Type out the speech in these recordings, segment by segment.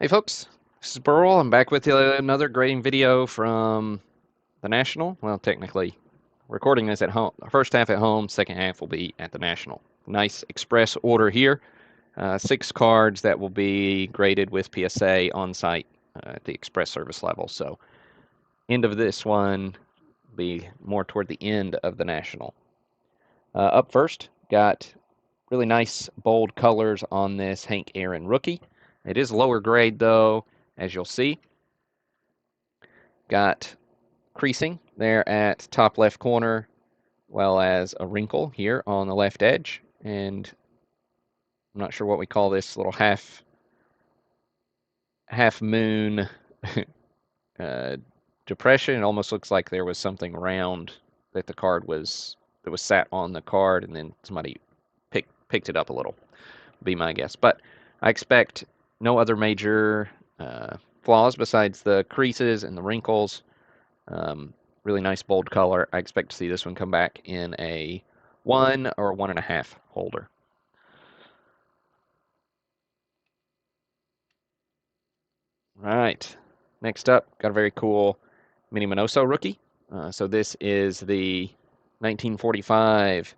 Hey folks, this is Burl. I'm back with another grading video from the National. Well, technically, recording this at home. First half at home, second half will be at the National. Nice express order here. 6 cards that will be graded with PSA on site at the express service level. So, end of this one be more toward the end of the National. Up first, got really nice bold colors on this Hank Aaron rookie. It is lower grade though, as you'll see. Got creasing there at top left corner, well as a wrinkle here on the left edge. And I'm not sure what we call this little half moon uh, depression. It almost looks like there was something round that was sat on the card, and then somebody picked it up a little. Be my guess, but I expect no other major flaws besides the creases and the wrinkles. Really nice bold color. I expect to see this one come back in a 1 or 1.5 holder. All right. Next up, got a very cool Mini Minoso rookie. So this is the 1945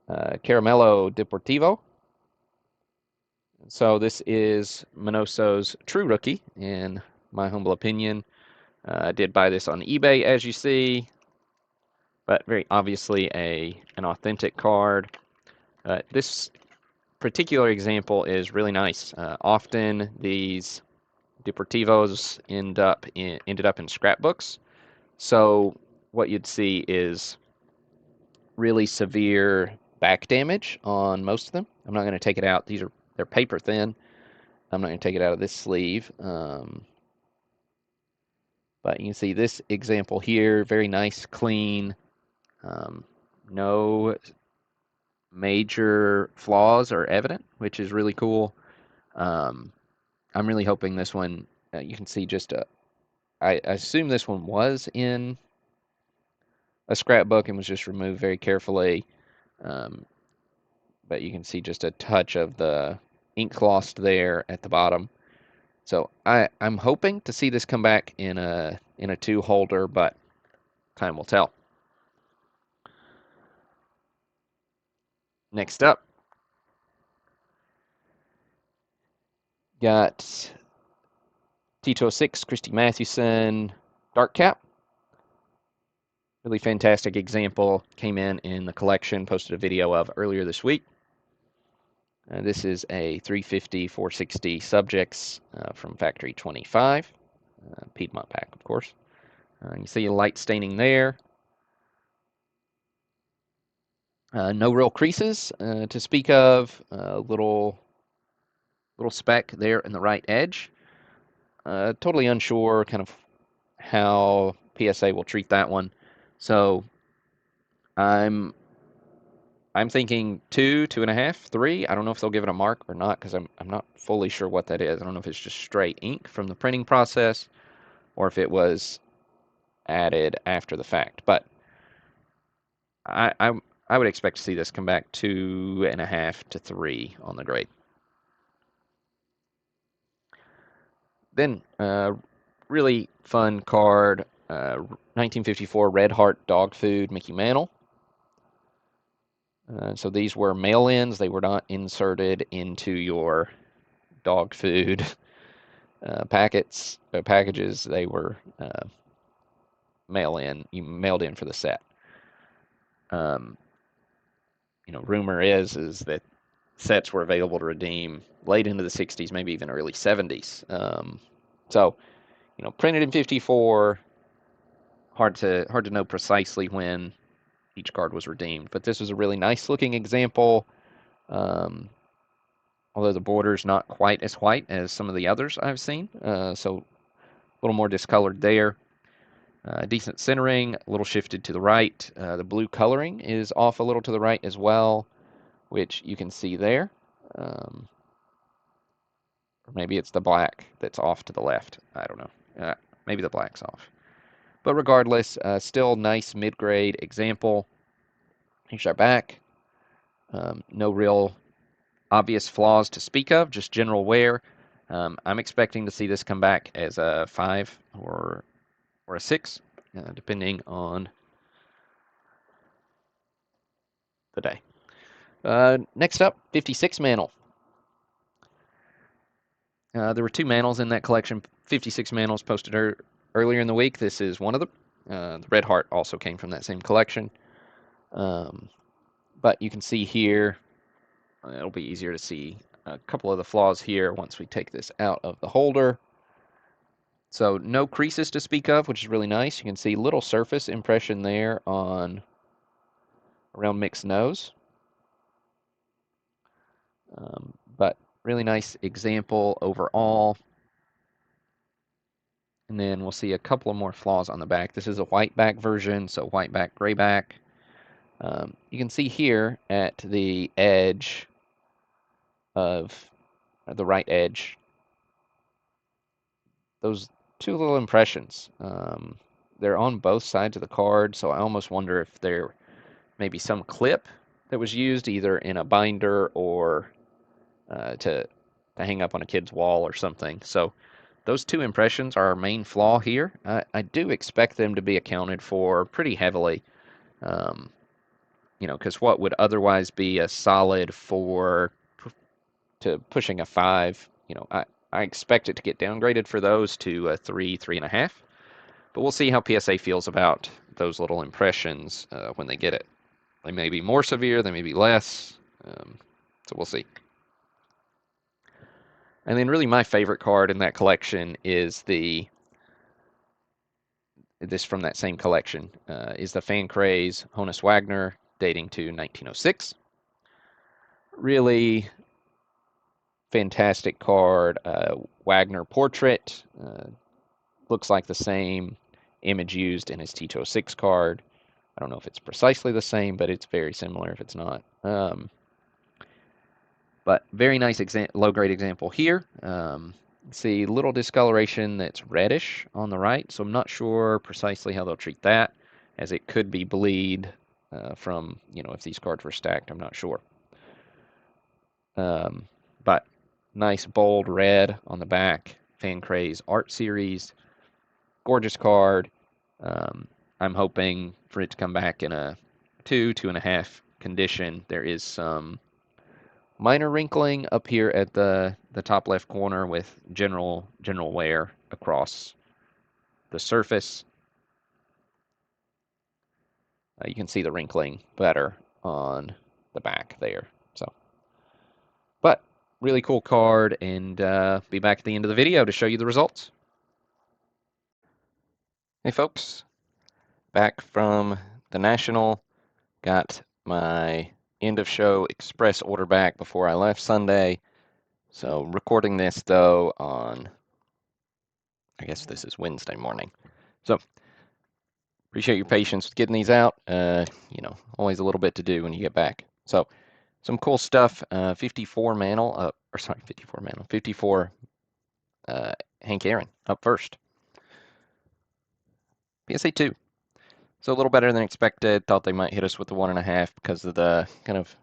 Caramello Deportivo. So this is Minoso's true rookie, in my humble opinion. I did buy this on eBay, as you see, but very obviously an authentic card. This particular example is really nice. Often these Deportivos ended up in scrapbooks. So what you'd see is really severe back damage on most of them. I'm not going to take it out. They're paper thin. I'm not going to take it out of this sleeve. But you can see this example here, very nice, clean, no major flaws are evident, which is really cool. Um, I'm really hoping this one, you can see I assume this one was in a scrapbook and was just removed very carefully. Um, but you can see just a touch of the ink lost there at the bottom. So I'm hoping to see this come back in a 2 holder, but time will tell. Next up, got T206 Christy Mathewson Dark Cap. Really fantastic example. Came in the collection, posted a video of earlier this week. This is a 350 460 subjects from Factory 25, Piedmont pack, of course. You can see a light staining there. No real creases to speak of. Little speck there in the right edge. Totally unsure kind of how PSA will treat that one. So I'm thinking 2, 2.5, 3. I don't know if they'll give it a mark or not because I'm not fully sure what that is. I don't know if it's just straight ink from the printing process or if it was added after the fact. But I would expect to see this come back 2.5 to 3 on the grade. Then really fun card, 1954 Red Heart Dog Food Mickey Mantle. So these were mail-ins. They were not inserted into your dog food packages. They were mail-in. You mailed in for the set. Um, rumor is that sets were available to redeem late into the 60s, maybe even early 70s. So, printed in 54. Hard to know precisely when each card was redeemed, but this was a really nice looking example. Although the border's not quite as white as some of the others I've seen, so a little more discolored there. Decent centering, a little shifted to the right. The blue coloring is off a little to the right as well, which you can see there. Or maybe it's the black that's off to the left. I don't know. Maybe the black's off. But regardless, still nice mid-grade example. Here's our back. No real obvious flaws to speak of, just general wear. I'm expecting to see this come back as a 5 or a 6, depending on the day. Next up, 56 Mantle. There were 2 Mantles in that collection. 56 Mantles posted earlier in the week. This is one of them. The Red Heart also came from that same collection. But you can see here, it'll be easier to see a couple of the flaws here once we take this out of the holder. So no creases to speak of, which is really nice. You can see little surface impression there on around mixed nose. But really nice example overall. And then we'll see a couple of more flaws on the back. This is a white back version, so white back, gray back. You can see here at the edge of the right edge, those 2 little impressions. They're on both sides of the card, so I almost wonder if there may be some clip that was used either in a binder or to hang up on a kid's wall or something. So those 2 impressions are our main flaw here. I do expect them to be accounted for pretty heavily. Because what would otherwise be a solid 4 to pushing a 5, I expect it to get downgraded for those to a 3, 3.5. But we'll see how PSA feels about those little impressions when they get it. They may be more severe, they may be less. So we'll see. And then really my favorite card in that collection is this from that same collection, is the Fan Craze Honus Wagner, dating to 1906. Really fantastic card. Wagner portrait. Looks like the same image used in his T206 card. I don't know if it's precisely the same, but it's very similar if it's not. But very nice low-grade example here. See little discoloration that's reddish on the right, so I'm not sure precisely how they'll treat that, as it could be bleed from, if these cards were stacked, I'm not sure. But nice bold red on the back, Fan Craze Art Series, gorgeous card. I'm hoping for it to come back in a 2, 2.5 condition. There is some minor wrinkling up here at the top left corner with general wear across the surface. You can see the wrinkling better on the back there. But really cool card, and be back at the end of the video to show you the results. Hey folks, back from the National. Got my end of show express order back before I left Sunday. So recording this though on, I guess this is Wednesday morning. So appreciate your patience with getting these out. Always a little bit to do when you get back. So some cool stuff. 54 Mantle, 54 Hank Aaron up first. PSA 2. So a little better than expected. Thought they might hit us with the 1.5 because of the kind of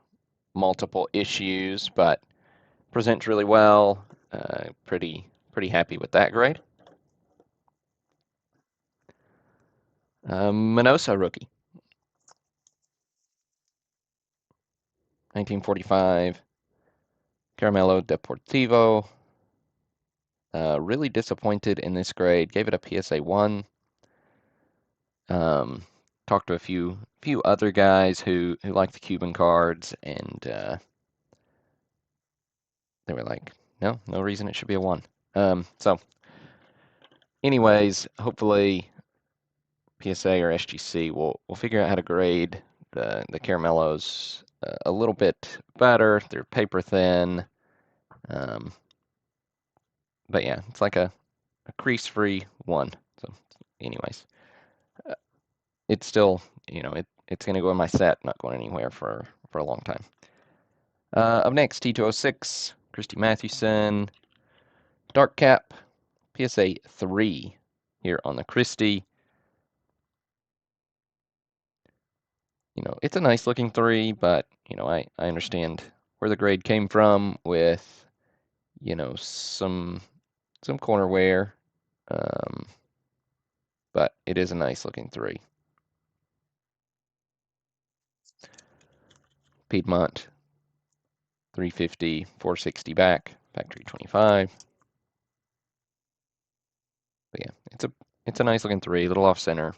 multiple issues, but presents really well. Pretty happy with that grade. Minoso rookie. 1945. Caramello Deportivo. Really disappointed in this grade. Gave it a PSA 1. Talked to a few other guys who like the Cuban cards, and they were like, no reason it should be a 1. So anyways, hopefully PSA or SGC will figure out how to grade the Caramellos a little bit better. They're paper thin. But yeah, it's like a crease-free 1. So anyways, it's still, it's going to go in my set, not going anywhere for a long time. Up next, T206, Christy Mathewson, Dark Cap, PSA 3 here on the Christy. It's a nice looking 3, but, I understand where the grade came from with, you know, some corner wear, um, but it is a nice looking 3. Piedmont 350, 460 back, factory 25. But yeah, it's a nice looking 3, little off center,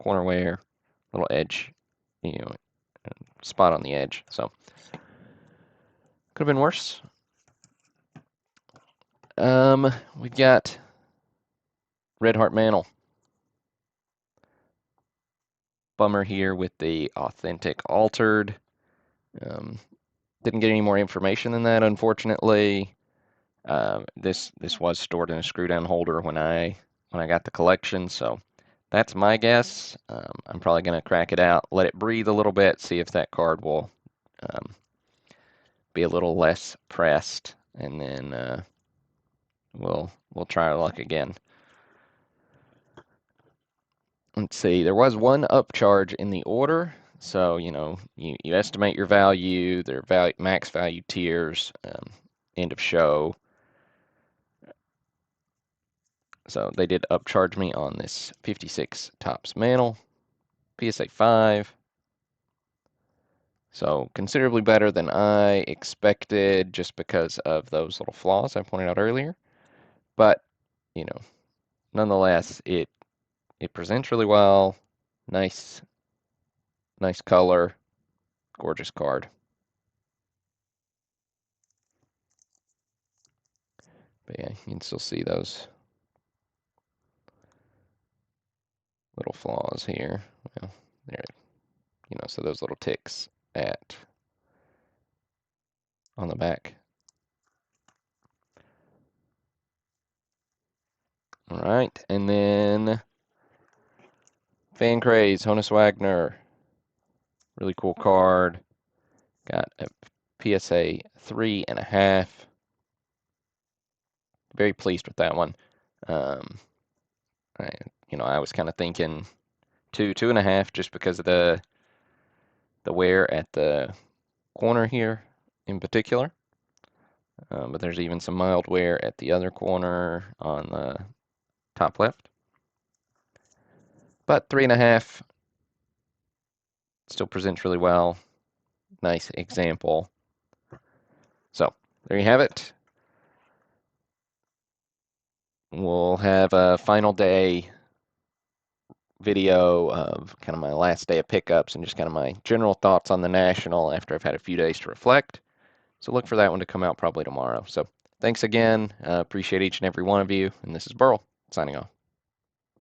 corner wear, little edge, you know, spot on the edge. So could have been worse. We've got Red Heart Mantle. Bummer here with the authentic altered. Um, didn't get any more information than that, unfortunately. This was stored in a screw down holder when I got the collection, so that's my guess. I'm probably gonna crack it out, let it breathe a little bit, see if that card will um, be a little less pressed, and then we'll try our luck again. Let's see, there was one upcharge in the order, so you know you estimate your value, their max value tiers, end of show. So they did upcharge me on this 56 Topps Mantle, PSA 5. So considerably better than I expected just because of those little flaws I pointed out earlier. But, you know, nonetheless, it presents really well. Nice color, gorgeous card. But yeah, you can still see those little flaws here. Well, there, you know, so those little ticks on the back. All right, and then Fan Craze, Honus Wagner. Really cool card. Got a PSA 3.5. Very pleased with that one. Um, I was kind of thinking 2.5, just because of the wear at the corner here in particular. But there's even some mild wear at the other corner on the top left. But 3.5 still presents really well. Nice example. So there you have it. We'll have a final day video of kind of my last day of pickups and just kind of my general thoughts on the National after I've had a few days to reflect. So look for that one to come out probably tomorrow. So thanks again. Appreciate each and every one of you. And this is Burl signing off.